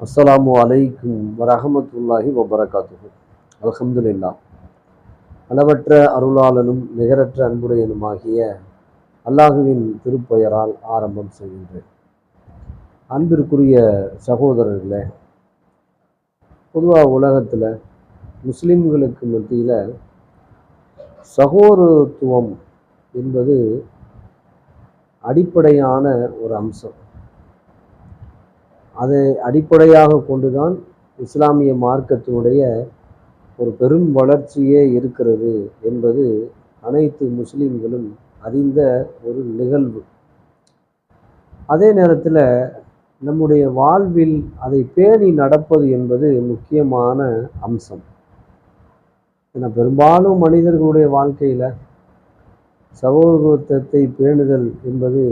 அஸ்ஸலாமு அலைக்கும் வரஹமத்துல்லாஹி வபரகாத்துஹு. அல்ஹம்துலில்லாஹ். அளவற்ற அருளாளனும் நிகரற்ற அன்புடையனுமாகிய அல்லாஹுவின் திருப்பெயரால் ஆரம்பம் செய்கின்றேன். அன்பிற்குரிய சகோதரர்களே, பொதுவாக உலகத்தில் முஸ்லிம்களுக்கு மத்தியில் சகோதரத்துவம் என்பது அடிப்படையான ஒரு அம்சம். அதை அடிப்படையாக கொண்டுதான் இஸ்லாமிய மார்க்கத்தினுடைய ஒரு பெரும் வளர்ச்சியே இருக்கிறது என்பது அனைத்து முஸ்லிம்களும் அறிந்த ஒரு நிகழ்வு. அதே நேரத்தில் நம்முடைய வாழ்வில் அதை பேணி நடப்பது என்பது முக்கியமான அம்சம். ஏன்னா பெரும்பாலும் மனிதர்களுடைய வாழ்க்கையில் சகோதரத்துவத்தை பேணுதல் என்பது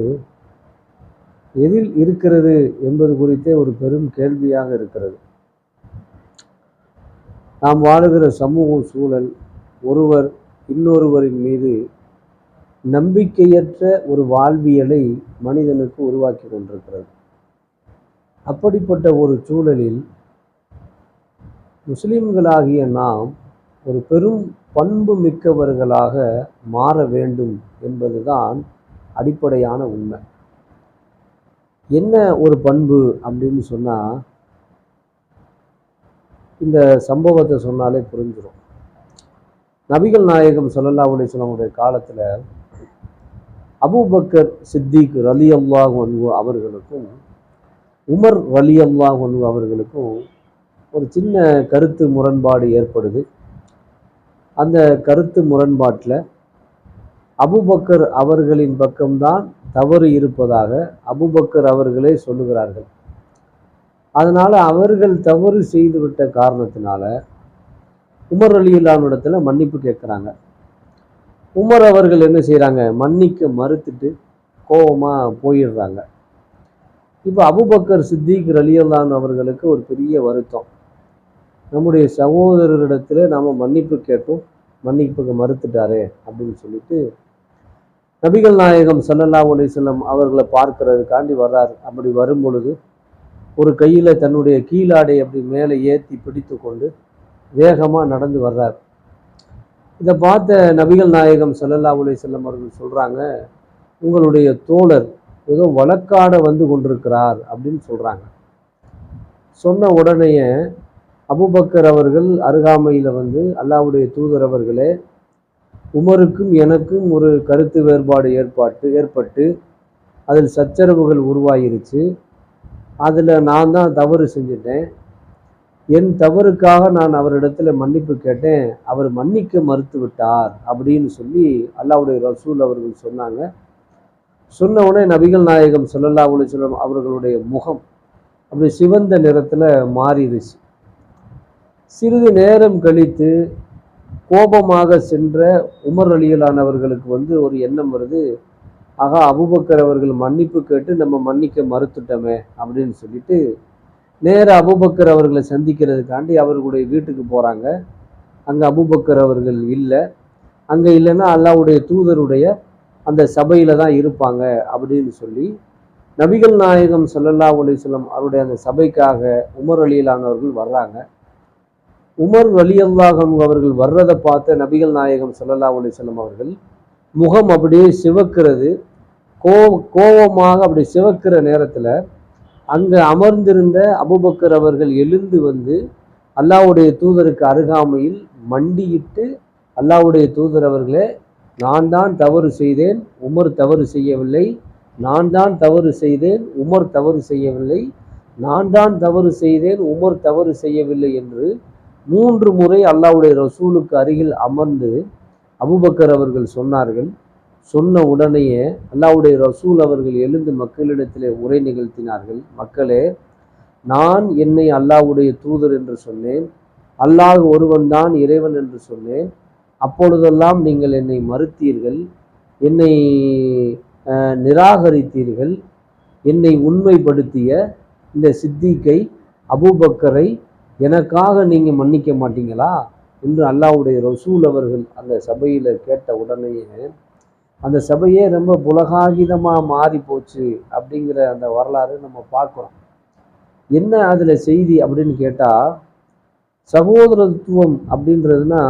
எதில் இருக்கிறது என்பது குறித்தே ஒரு பெரும் கேள்வியாக இருக்கிறது. நாம் வாழுகிற சமூக சூழல் ஒருவர் இன்னொருவரின் மீது நம்பிக்கையற்ற ஒரு வாழ்வியலை மனிதனுக்கு உருவாக்கி கொண்டிருக்கிறது. அப்படிப்பட்ட ஒரு சூழலில் முஸ்லிம்களாகிய நாம் ஒரு பெரும் பண்பு மிக்கவர்களாக மாற வேண்டும் என்பதுதான் அடிப்படையான உண்மை. என்ன ஒரு பண்பு அப்படின்னு சொன்னால், இந்த சம்பவத்தை சொன்னாலே புரிஞ்சிடும். நபிகள் நாயகம் ஸல்லல்லாஹு அலைஹி வஸல்லம் காலத்தில் அபூபக்கர் சித்திக் ரலியல்லாஹு அன்ஹு அவர்களுக்கும் உமர் ரலியல்லாஹு அன்ஹு அவர்களுக்கும் ஒரு சின்ன கருத்து முரண்பாடு ஏற்படுது. அந்த கருத்து முரண்பாட்டில் அபூபக்கர் அவர்களின் பக்கம்தான் தவறு இருப்பதாக அபூபக்கர் அவர்களே சொல்லுகிறார்கள். அதனால் அவர்கள் தவறு செய்துவிட்ட காரணத்தினால உமர் ரலியல்லாஹு இடத்துல மன்னிப்பு கேட்குறாங்க. உமர் அவர்கள் என்ன செய்கிறாங்க, மன்னிக்க மறுத்துட்டு கோபமாக போயிடுறாங்க. இப்போ அபூபக்கர் சித்திக் ரலியல்லாஹு அவர்களுக்கு ஒரு பெரிய வருத்தம். நம்முடைய சகோதரரிடத்துல நாம் மன்னிப்பு கேட்போம், மன்னிப்புக்கு மறுத்துட்டாரே அப்படின்னு சொல்லிட்டு நபிகள் நாயகம் ஸல்லல்லாஹு அலைஹி வஸல்லம் அவர்களை பார்க்கறதுக்காண்டி வர்றார். அப்படி வரும் பொழுது ஒரு கையில் தன்னுடைய கீழாடை அப்படி மேலே ஏற்றி பிடித்து கொண்டு வேகமாக நடந்து வர்றார். இதை பார்த்த நபிகள் நாயகம் ஸல்லல்லாஹு அலைஹி வஸல்லம் அவர்கள் சொல்கிறாங்க, உங்களுடைய தோழர் ஏதோ வழக்காட வந்து கொண்டிருக்கிறார் அப்படின்னு சொல்கிறாங்க. சொன்ன உடனேயே அபூபக்கர் அவர்கள் அருகாமையில் வந்து, அல்லாஹ்வுடைய தூதர் அவர்களே, உமருக்கும் எனக்கும் ஒரு கருத்து வேறுபாடு ஏற்பட்டு அதில் சச்சரவுகள் உருவாகிருச்சு. அதில் நான் தான் தவறு செஞ்சிட்டேன். என் தவறுக்காக நான் அவரிடத்துல மன்னிப்பு கேட்டேன், அவர் மன்னிக்க மறுத்து விட்டார் அப்படின்னு சொல்லி அல்லாஹ்வுடைய ரசூல் அவர்கள் சொன்னாங்க. சொன்ன உடனே நபிகள் நாயகம் ஸல்லல்லாஹு அலைஹி வஸல்லம் அவர்களுடைய முகம் அப்படி சிவந்த நிறத்தில் மாறிடுச்சு. சிறிது நேரம் கழித்து கோபமாக சென்ற உமர் ரலியல்லாஹு அவர்களுக்கு வந்து ஒரு எண்ணம் வருது, ஆகா அபூபக்கர் அவர்கள் மன்னிப்பு கேட்டு நம்ம மன்னிக்க மறுத்துட்டோமே அப்படின்னு சொல்லிட்டு நேர அபூபக்கர் அவர்களை சந்திக்கிறதுக்காண்டி அவர்களுடைய வீட்டுக்கு போகிறாங்க. அங்கே அபூபக்கர் அவர்கள் இல்லை. அங்கே இல்லைன்னா அல்லாஹ்வுடைய தூதருடைய அந்த சபையில் தான் இருப்பாங்க அப்படின்னு சொல்லி நபிகள் நாயகம் ஸல்லல்லாஹு அலைஹி வஸல்லம் அவருடைய அந்த சபைக்காக உமர் ரலியல்லாஹு அவர்கள் வர்றாங்க. உமர் ரலியல்லாஹு அன்ஹு அவர்கள் வர்றதை பார்த்த நபிகள் நாயகம் ஸல்லல்லாஹு அலைஹி வஸல்லம் அவர்கள் முகம் அப்படியே சிவக்கிறது. கோபமாக அப்படி சிவக்கிற நேரத்தில் அங்கே அமர்ந்திருந்த அபூபக்கர் அவர்கள் எழுந்து வந்து அல்லாஹ்வுடைய தூதருக்கு அருகாமையில் மண்டியிட்டு, அல்லாஹ்வுடைய தூதர் அவர்களே, நான் தான் தவறு செய்தேன், உமர் தவறு செய்யவில்லை. நான் தான் தவறு செய்தேன், உமர் தவறு செய்யவில்லை. நான் தான் தவறு செய்தேன், உமர் தவறு செய்யவில்லை என்று 3 முறை அல்லாஹ்வுடைய ரசூலுக்கு அருகில் அமர்ந்து அபூபக்கர் அவர்கள் சொன்னார்கள். சொன்ன உடனேயே அல்லாஹ்வுடைய ரசூல் அவர்கள் எழுந்து மக்களிடத்திலே உரை நிகழ்த்தினார்கள். மக்களே, நான் என்னை அல்லாஹ்வுடைய தூதர் என்று சொன்னேன், அல்லாஹ் ஒருவன் தான் இறைவன் என்று சொன்னேன். அப்பொழுதெல்லாம் நீங்கள் என்னை மறுத்தீர்கள், என்னை நிராகரித்தீர்கள். என்னை உண்மைப்படுத்திய இந்த சித்திக்கை அபூபக்கரை எனக்காக நீங்கள் மன்னிக்க மாட்டீங்களா என்று அல்லாஹ்வுடைய ரசூல் அவர்கள் அந்த சபையில் கேட்ட உடனேயே அந்த சபையே ரொம்ப புலகாகிதமாக மாறி போச்சு அப்படிங்கிற அந்த வரலாறு நம்ம பார்க்குறோம். என்ன அதில் செய்தி அப்படின்னு கேட்டால், சகோதரத்துவம் அப்படின்றதுனா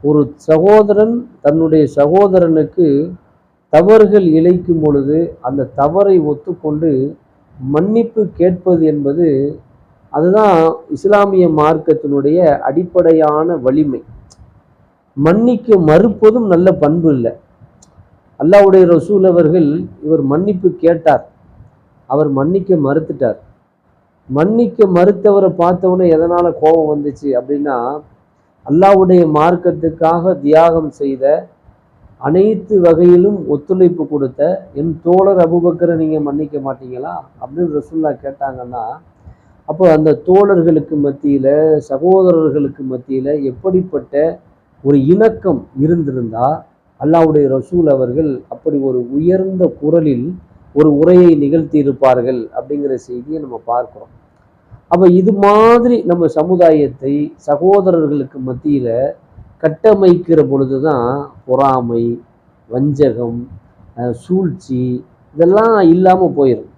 ஒரு சகோதரன் தன்னுடைய சகோதரனுக்கு தவறுகள் இழைக்கும் பொழுது அந்த தவறை ஒத்துக்கொண்டு மன்னிப்பு கேட்பது என்பது, அதுதான் இஸ்லாமிய மார்க்கத்தினுடைய அடிப்படையான வலிமை. மன்னிக்க மறுப்பதும் நல்ல பண்பு இல்லை. அல்லாஹ்வுடைய ரசூல் அவர்கள் இவர் மன்னிப்பு கேட்டார், அவர் மன்னிக்க மறுத்துட்டார். மன்னிக்க மறுத்தவரை பார்த்தவொடனே எதனால கோபம் வந்துச்சு அப்படின்னா, அல்லாஹ்வுடைய மார்க்கத்துக்காக தியாகம் செய்த, அனைத்து வகையிலும் ஒத்துழைப்பு கொடுத்த என் தோழர் அபூபக்கரை நீங்க மன்னிக்க மாட்டீங்களா அப்படின்னு ரசூலுல்லாஹ் கேட்டாங்கன்னா, அப்போ அந்த தோழர்களுக்கு மத்தியில, சகோதரர்களுக்கு மத்தியில எப்படிப்பட்ட ஒரு இணக்கம் இருந்திருந்தா அல்லாஹ்வுடைய ரசூல் அவர்கள் அப்படி ஒரு உயர்ந்த குரலில் ஒரு உரையை நிகழ்த்தி இருப்பார்கள் அப்படிங்கிற செய்தியை நம்ம பார்க்கிறோம். அப்ப இது மாதிரி நம்ம சமுதாயத்தை சகோதரர்களுக்கு மத்தியில கட்டமைக்கிற பொழுதுதான் பொறாமை, வஞ்சகம், சூழ்ச்சி இதெல்லாம் இல்லாம போயிடும்.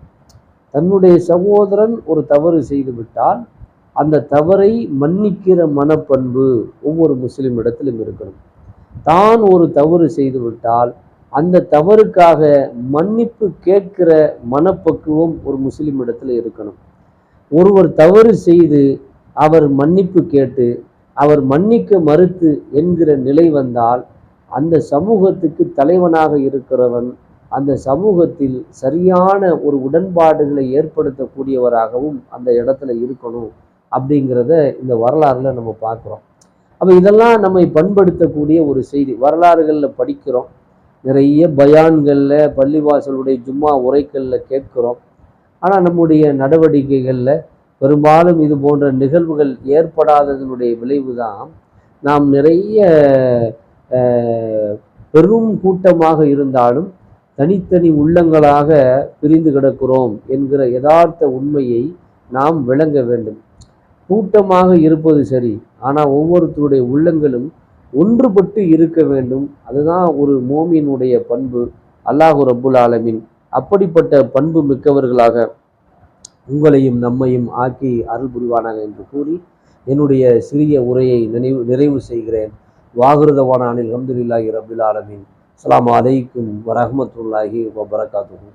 தன்னுடைய சகோதரன் ஒரு தவறு செய்து விட்டால் அந்த தவறை மன்னிக்கிற மனப்பண்பு ஒவ்வொரு முஸ்லிம் இடத்திலும் இருக்கணும். தான் ஒரு தவறு செய்து விட்டால் அந்த தவறுக்காக மன்னிப்பு கேட்கிற மனப்பக்குவம் ஒரு முஸ்லிம் இடத்துல இருக்கணும். ஒருவர் தவறு செய்து அவர் மன்னிப்பு கேட்டு அவர் மன்னிக்க மறுத்து என்கிற நிலை வந்தால் அந்த சமூகத்துக்கு தலைவனாக இருக்கிறவன் அந்த சமூகத்தில் சரியான ஒரு உடன்பாடுகளை ஏற்படுத்தக்கூடியவராகவும் அந்த இடத்துல இருக்கணும் அப்படிங்கிறத இந்த வரலாறுல நம்ம பார்க்குறோம். அப்போ இதெல்லாம் நம்மை பண்படுத்தக்கூடிய ஒரு செய்தி. வரலாறுகளில் படிக்கிறோம், நிறைய பயான்களில், பள்ளிவாசலுடைய ஜும்மா உரைகளில் கேட்கிறோம். ஆனால் நம்முடைய நடவடிக்கைகளில் பெரும்பாலும் இது போன்ற நிகழ்வுகள் ஏற்படாததனுடைய விளைவு தான் நாம் நிறைய பெரும் கூட்டமாக இருந்தாலும் தனித்தனி உள்ளங்களாக பிரிந்து கிடக்கிறோம் என்கிற யதார்த்த உண்மையை நாம் விளங்க வேண்டும். கூட்டமாக இருப்பது சரி, ஆனால் ஒவ்வொருத்தருடைய உள்ளங்களும் ஒன்றுபட்டு இருக்க வேண்டும். அதுதான் ஒரு மோமினுடைய பண்பு. அல்லாஹு ரப்புல் ஆலமீன் அப்படிப்பட்ட பண்பு மிக்கவர்களாக உங்களையும் நம்மையும் ஆக்கி அருள் புரிவானாக என்று கூறி என்னுடைய சிறிய உரையை நிறைவு செய்கிறேன். வாகுருதவான அனில் அல்ஹம்துலில்லாஹி ரப்பில் ஆலமீன். அஸ்ஸலாமு அலைக்கும் வரஹ்மத்துல்லாஹி வபரகாத்துஹு.